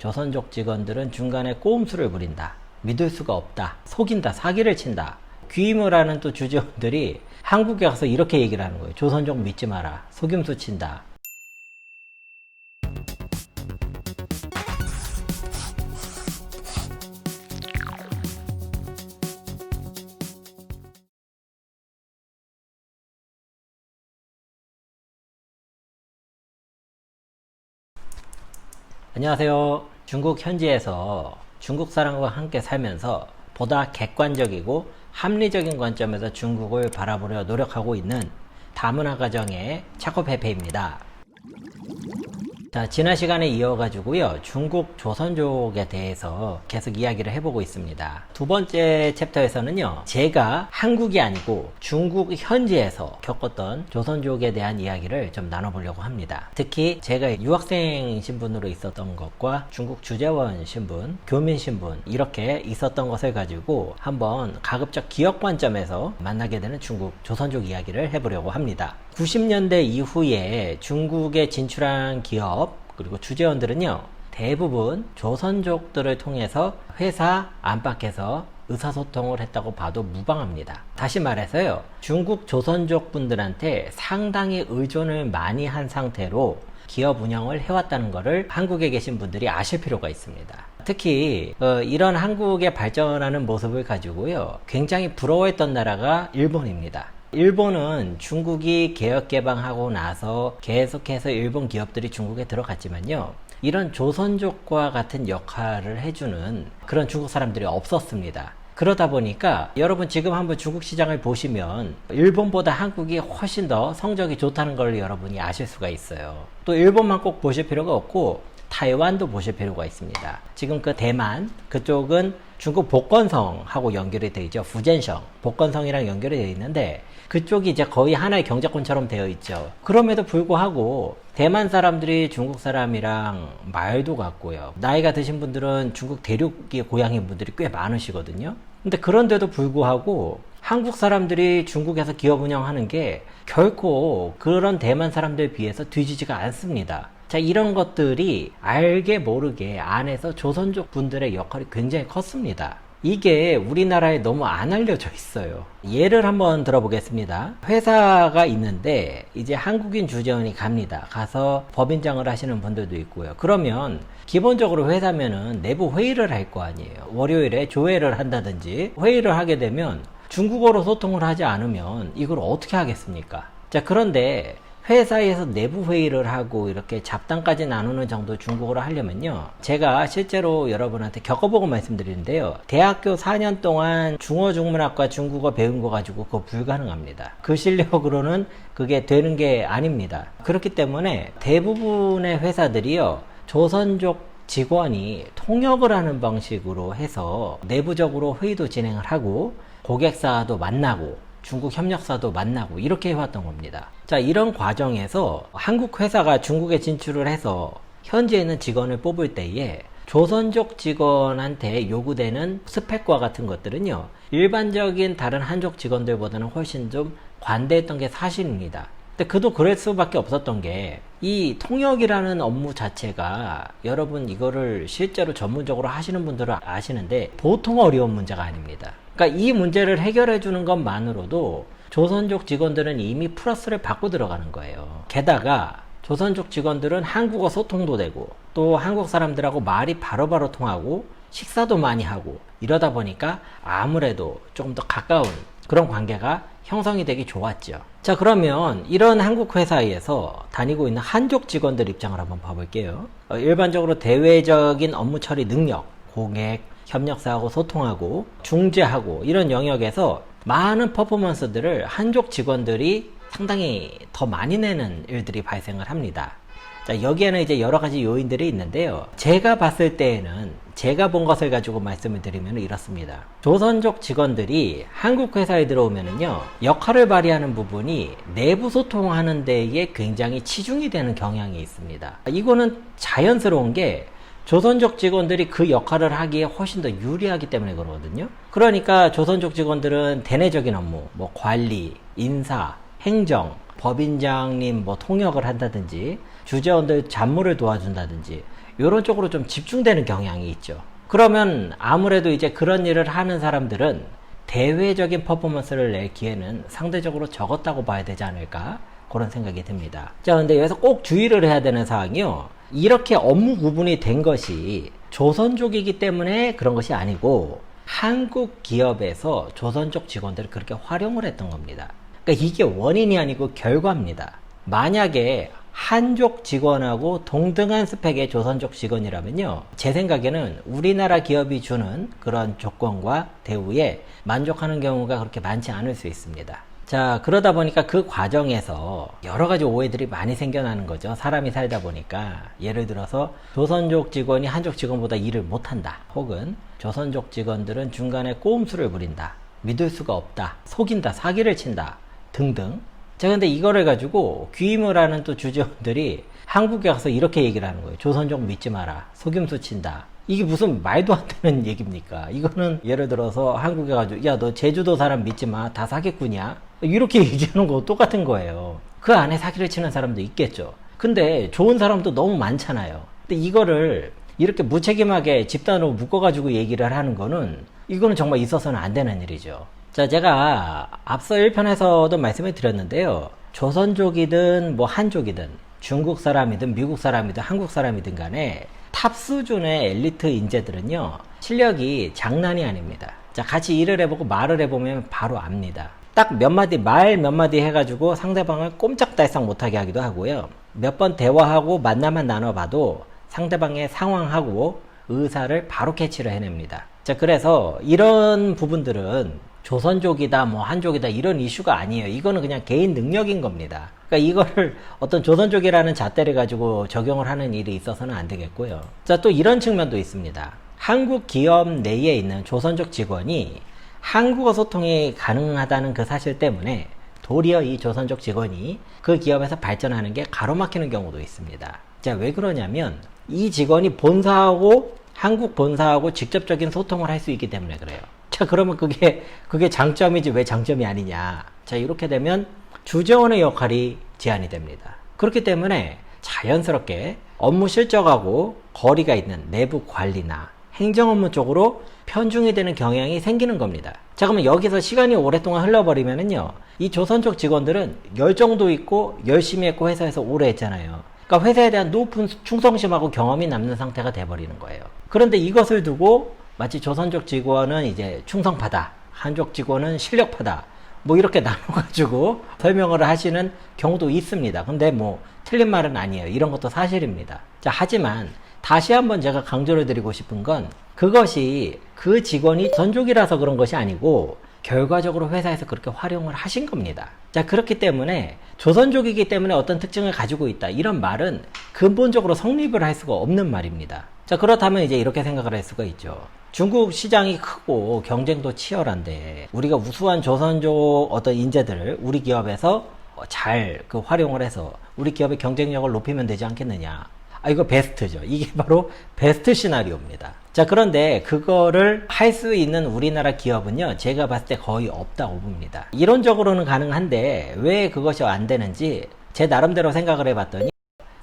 조선족 직원들은 중간에 꼼수를 부린다. 믿을 수가 없다. 속인다. 사기를 친다. 귀임을 하는 또 주재원들이 한국에 가서 이렇게 얘기를 하는 거예요. 조선족 믿지 마라. 속임수 친다. 안녕하세요. 중국 현지에서 중국 사람과 함께 살면서 보다 객관적이고 합리적인 관점에서 중국을 바라보려 노력하고 있는 다문화 가정의 차코페페입니다. 자, 지난 시간에 이어가지고요, 중국 조선족에 대해서 계속 이야기를 해보고 있습니다. 두 번째 챕터에서는요, 제가 한국이 아니고 중국 현지에서 겪었던 조선족에 대한 이야기를 좀 나눠보려고 합니다. 특히 제가 유학생 신분으로 있었던 것과 중국 주재원 신분, 교민 신분 이렇게 있었던 것을 가지고 한번 가급적 기업 관점에서 만나게 되는 중국 조선족 이야기를 해보려고 합니다. 90년대 이후에 중국에 진출한 기업 그리고 주재원들은요, 대부분 조선족들을 통해서 회사 안팎에서 의사소통을 했다고 봐도 무방합니다. 다시 말해서요, 중국 조선족 분들한테 상당히 의존을 많이 한 상태로 기업 운영을 해왔다는 것을 한국에 계신 분들이 아실 필요가 있습니다. 특히 이런 한국의 발전하는 모습을 가지고요, 굉장히 부러워했던 나라가 일본입니다. 일본은 중국이 개혁개방하고 나서 계속해서 일본 기업들이 중국에 들어갔지만요, 이런 조선족과 같은 역할을 해주는 그런 중국 사람들이 없었습니다. 그러다 보니까 여러분 지금 한번 중국 시장을 보시면 일본보다 한국이 훨씬 더 성적이 좋다는 걸 여러분이 아실 수가 있어요. 또 일본만 꼭 보실 필요가 없고 타이완도 보실 필요가 있습니다. 지금 그 대만 그쪽은 중국 복건성하고 연결이 되어 있죠. 후젠성 복건성이랑 연결이 되어 있는데 그쪽이 이제 거의 하나의 경제권처럼 되어 있죠. 그럼에도 불구하고 대만 사람들이 중국 사람이랑 말도 같고요. 나이가 드신 분들은 중국 대륙의 고향인 분들이 꽤 많으시거든요. 근데 그런데도 불구하고 한국 사람들이 중국에서 기업 운영하는 게 결코 그런 대만 사람들에 비해서 뒤지지가 않습니다. 자, 이런 것들이 알게 모르게 안에서 조선족 분들의 역할이 굉장히 컸습니다. 이게 우리나라에 너무 안 알려져 있어요. 예를 한번 들어보겠습니다. 회사가 있는데 이제 한국인 주재원이 갑니다. 가서 법인장을 하시는 분들도 있고요. 그러면 기본적으로 회사면은 내부 회의를 할 거 아니에요. 월요일에 조회를 한다든지 회의를 하게 되면 중국어로 소통을 하지 않으면 이걸 어떻게 하겠습니까? 자, 그런데 회사에서 내부 회의를 하고 이렇게 잡담까지 나누는 정도 중국어로 하려면요, 제가 실제로 여러분한테 겪어보고 말씀드리는데요, 대학교 4년 동안 중어중문학과 중국어 배운 거 가지고 그거 불가능합니다. 그 실력으로는 그게 되는 게 아닙니다. 그렇기 때문에 대부분의 회사들이요, 조선족 직원이 통역을 하는 방식으로 해서 내부적으로 회의도 진행을 하고 고객사도 만나고 중국 협력사도 만나고 이렇게 해왔던 겁니다. 자, 이런 과정에서 한국 회사가 중국에 진출을 해서 현지에 있는 직원을 뽑을 때에 조선족 직원한테 요구되는 스펙과 같은 것들은요, 일반적인 다른 한족 직원들보다는 훨씬 좀 관대했던 게 사실입니다. 근데 그도 그럴 수밖에 없었던 게 이 통역이라는 업무 자체가 여러분 이거를 실제로 전문적으로 하시는 분들은 아시는데 보통 어려운 문제가 아닙니다. 그러니까 이 문제를 해결해 주는 것만으로도 조선족 직원들은 이미 플러스를 받고 들어가는 거예요. 게다가 조선족 직원들은 한국어 소통도 되고 또 한국 사람들하고 말이 바로바로 통하고 식사도 많이 하고 이러다 보니까 아무래도 조금 더 가까운 그런 관계가 형성이 되기 좋았죠. 자, 그러면 이런 한국 회사에서 다니고 있는 한족 직원들 입장을 한번 봐볼게요. 일반적으로 대외적인 업무 처리 능력, 고객, 협력사하고 소통하고 중재하고 이런 영역에서 많은 퍼포먼스들을 한족 직원들이 상당히 더 많이 내는 일들이 발생을 합니다. 자, 여기에는 이제 여러 가지 요인들이 있는데요. 제가 봤을 때에는 제가 본 것을 가지고 말씀을 드리면 이렇습니다. 조선족 직원들이 한국 회사에 들어오면은요, 역할을 발휘하는 부분이 내부 소통하는 데에 굉장히 치중이 되는 경향이 있습니다. 이거는 자연스러운 게 조선족 직원들이 그 역할을 하기에 훨씬 더 유리하기 때문에 그러거든요. 그러니까 조선족 직원들은 대내적인 업무, 뭐 관리, 인사, 행정, 법인장님 뭐 통역을 한다든지 주재원들 잡무를 도와준다든지 이런 쪽으로 좀 집중되는 경향이 있죠. 그러면 아무래도 이제 그런 일을 하는 사람들은 대외적인 퍼포먼스를 낼 기회는 상대적으로 적었다고 봐야 되지 않을까, 그런 생각이 듭니다. 자, 근데 여기서 꼭 주의를 해야 되는 사항이요, 이렇게 업무 구분이 된 것이 조선족이기 때문에 그런 것이 아니고 한국 기업에서 조선족 직원들을 그렇게 활용을 했던 겁니다. 그러니까 이게 원인이 아니고 결과입니다. 만약에 한족 직원하고 동등한 스펙의 조선족 직원이라면요, 제 생각에는 우리나라 기업이 주는 그런 조건과 대우에 만족하는 경우가 그렇게 많지 않을 수 있습니다. 자, 그러다 보니까 그 과정에서 여러 가지 오해들이 많이 생겨나는 거죠. 사람이 살다 보니까. 예를 들어서 조선족 직원이 한족 직원보다 일을 못한다, 혹은 조선족 직원들은 중간에 꼼수를 부린다, 믿을 수가 없다, 속인다, 사기를 친다 등등. 자, 근데 이거를 가지고 귀임을 하는 또 주재원들이 한국에 가서 이렇게 얘기를 하는 거예요. 조선족 믿지 마라, 속임수 친다. 이게 무슨 말도 안 되는 얘기입니까? 이거는 예를 들어서 한국에 가지고 야, 너 제주도 사람 믿지 마, 다 사기꾼이야, 이렇게 얘기하는 거 똑같은 거예요. 그 안에 사기를 치는 사람도 있겠죠. 근데 좋은 사람도 너무 많잖아요. 근데 이거를 이렇게 무책임하게 집단으로 묶어가지고 얘기를 하는 거는, 이거는 정말 있어서는 안 되는 일이죠. 자, 제가 앞서 1편에서도 말씀을 드렸는데요, 조선족이든 뭐 한족이든 중국 사람이든 미국 사람이든 한국 사람이든 간에 탑 수준의 엘리트 인재들은요, 실력이 장난이 아닙니다. 자, 같이 일을 해보고 말을 해보면 바로 압니다. 딱 몇 마디, 말 몇 마디 해가지고 상대방을 꼼짝달싹 못하게 하기도 하고요, 몇 번 대화하고 만나만 나눠봐도 상대방의 상황하고 의사를 바로 캐치를 해냅니다. 자, 그래서 이런 부분들은 조선족이다, 뭐 한족이다, 이런 이슈가 아니에요. 이거는 그냥 개인 능력인 겁니다. 그러니까 이거를 어떤 조선족이라는 잣대를 가지고 적용을 하는 일이 있어서는 안 되겠고요. 자, 또 이런 측면도 있습니다. 한국 기업 내에 있는 조선족 직원이 한국어 소통이 가능하다는 그 사실 때문에 도리어 이 조선족 직원이 그 기업에서 발전하는 게 가로막히는 경우도 있습니다. 자, 왜 그러냐면 이 직원이 본사하고, 한국 본사하고 직접적인 소통을 할 수 있기 때문에 그래요. 자, 그러면 그게 장점이지 왜 장점이 아니냐. 자, 이렇게 되면 주재원의 역할이 제한이 됩니다. 그렇기 때문에 자연스럽게 업무 실적하고 거리가 있는 내부 관리나 행정 업무 쪽으로 편중이 되는 경향이 생기는 겁니다. 자, 그러면 여기서 시간이 오랫동안 흘러버리면은요, 이 조선족 직원들은 열정도 있고 열심히 했고 회사에서 오래 했잖아요. 그러니까 회사에 대한 높은 충성심하고 경험이 남는 상태가 돼버리는 거예요. 그런데 이것을 두고 마치 조선족 직원은 이제 충성파다, 한족 직원은 실력파다, 뭐 이렇게 나눠가지고 설명을 하시는 경우도 있습니다. 근데 뭐 틀린 말은 아니에요. 이런 것도 사실입니다. 자, 하지만 다시 한번 제가 강조를 드리고 싶은 건, 그것이 그 직원이 전족이라서 그런 것이 아니고 결과적으로 회사에서 그렇게 활용을 하신 겁니다. 자, 그렇기 때문에 조선족이기 때문에 어떤 특징을 가지고 있다, 이런 말은 근본적으로 성립을 할 수가 없는 말입니다. 자, 그렇다면 이제 이렇게 생각을 할 수가 있죠. 중국 시장이 크고 경쟁도 치열한데 우리가 우수한 조선족 어떤 인재들을 우리 기업에서 잘 활용을 해서 우리 기업의 경쟁력을 높이면 되지 않겠느냐. 아, 이거 베스트죠. 이게 바로 베스트 시나리오입니다. 자, 그런데 그거를 할 수 있는 우리나라 기업은요, 제가 봤을 때 거의 없다고 봅니다. 이론적으로는 가능한데 왜 그것이 안 되는지 제 나름대로 생각을 해봤더니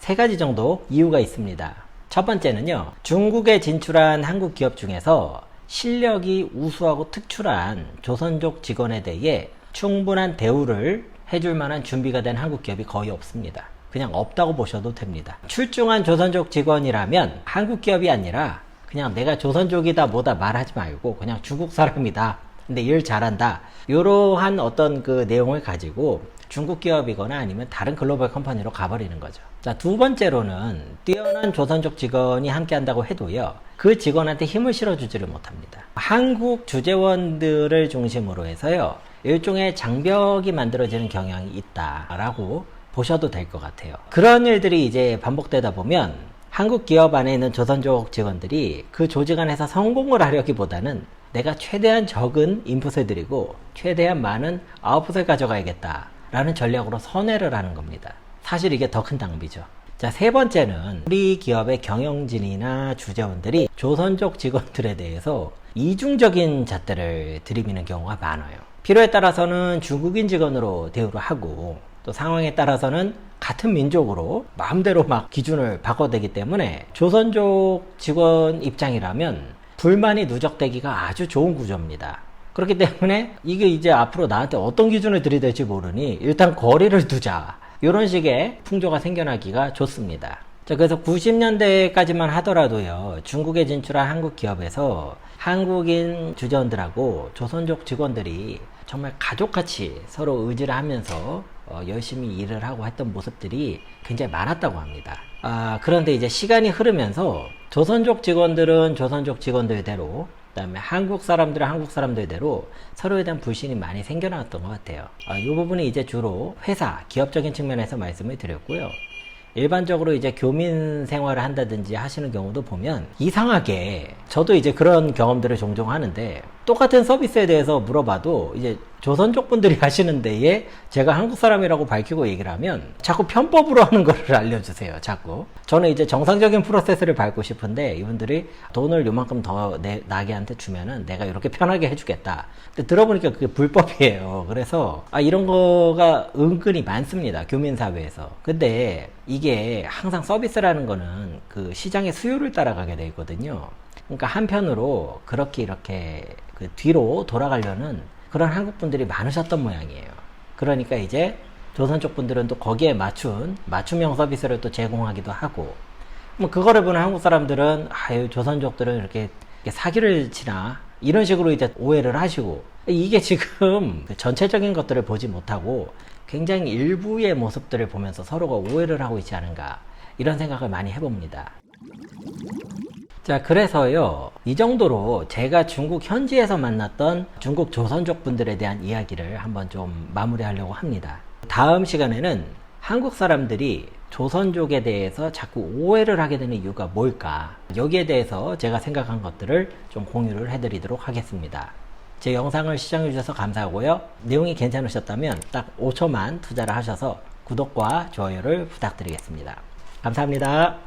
3가지 정도 이유가 있습니다. 첫 번째는요, 중국에 진출한 한국 기업 중에서 실력이 우수하고 특출한 조선족 직원에 대해 충분한 대우를 해줄 만한 준비가 된 한국 기업이 거의 없습니다. 그냥 없다고 보셔도 됩니다. 출중한 조선족 직원이라면 한국 기업이 아니라 그냥 내가 조선족이다 뭐다 말하지 말고 그냥 중국 사람이다, 근데 일 잘한다, 이러한 어떤 그 내용을 가지고 중국 기업이거나 아니면 다른 글로벌 컴퍼니로 가버리는 거죠. 자, 두 번째로는 뛰어난 조선족 직원이 함께 한다고 해도요, 그 직원한테 힘을 실어주지를 못합니다. 한국 주재원들을 중심으로 해서요, 일종의 장벽이 만들어지는 경향이 있다라고 보셔도 될 것 같아요. 그런 일들이 이제 반복되다 보면 한국 기업 안에 있는 조선족 직원들이 그 조직 안에서 성공을 하려기보다는 내가 최대한 적은 인풋을 들이고 최대한 많은 아웃풋을 가져가야겠다 라는 전략으로 선회를 하는 겁니다. 사실 이게 더 큰 낭비죠. 자, 3번째는 우리 기업의 경영진이나 주재원들이 조선족 직원들에 대해서 이중적인 잣대를 들이미는 경우가 많아요. 필요에 따라서는 중국인 직원으로 대우를 하고, 또 상황에 따라서는 같은 민족으로 마음대로 막 기준을 바꿔대기 때문에 조선족 직원 입장이라면 불만이 누적되기가 아주 좋은 구조입니다. 그렇기 때문에 이게 이제 앞으로 나한테 어떤 기준을 들이댈지 모르니 일단 거리를 두자, 이런 식의 풍조가 생겨나기가 좋습니다. 자, 그래서 90년대까지만 하더라도요, 중국에 진출한 한국 기업에서 한국인 주재원들하고 조선족 직원들이 정말 가족같이 서로 의지를 하면서 열심히 일을 하고 했던 모습들이 굉장히 많았다고 합니다. 그런데 이제 시간이 흐르면서 조선족 직원들은 조선족 직원들대로, 그다음에 한국 사람들은 한국 사람들대로 서로에 대한 불신이 많이 생겨났던 것 같아요. 이 부분이 이제 주로 회사, 기업적인 측면에서 말씀을 드렸고요. 일반적으로 이제 교민 생활을 한다든지 하시는 경우도 보면 이상하게, 저도 이제 그런 경험들을 종종 하는데, 똑같은 서비스에 대해서 물어봐도 이제 조선족 분들이 하시는 데에 제가 한국 사람이라고 밝히고 얘기를 하면 자꾸 편법으로 하는 거를 알려주세요. 자꾸. 저는 이제 정상적인 프로세스를 밟고 싶은데 이분들이 돈을 요만큼 더 나게한테 주면은 내가 이렇게 편하게 해주겠다. 근데 들어보니까 그게 불법이에요. 그래서 이런 거가 은근히 많습니다. 교민사회에서. 근데 이게 항상 서비스라는 거는 그 시장의 수요를 따라가게 돼 있거든요. 그러니까 한편으로 그렇게 이렇게 그 뒤로 돌아가려는 그런 한국 분들이 많으셨던 모양이에요. 그러니까 이제 조선족 분들은 또 거기에 맞춘 맞춤형 서비스를 또 제공하기도 하고, 뭐 그거를 보는 한국 사람들은 조선족들은 이렇게 사기를 치나 이런 식으로 이제 오해를 하시고, 이게 지금 전체적인 것들을 보지 못하고 굉장히 일부의 모습들을 보면서 서로가 오해를 하고 있지 않은가, 이런 생각을 많이 해봅니다. 자, 그래서요, 이 정도로 제가 중국 현지에서 만났던 중국 조선족 분들에 대한 이야기를 한번 좀 마무리하려고 합니다. 다음 시간에는 한국 사람들이 조선족에 대해서 자꾸 오해를 하게 되는 이유가 뭘까, 여기에 대해서 제가 생각한 것들을 좀 공유를 해드리도록 하겠습니다. 제 영상을 시청해주셔서 감사하고요. 내용이 괜찮으셨다면 딱 5초만 투자를 하셔서 구독과 좋아요를 부탁드리겠습니다. 감사합니다.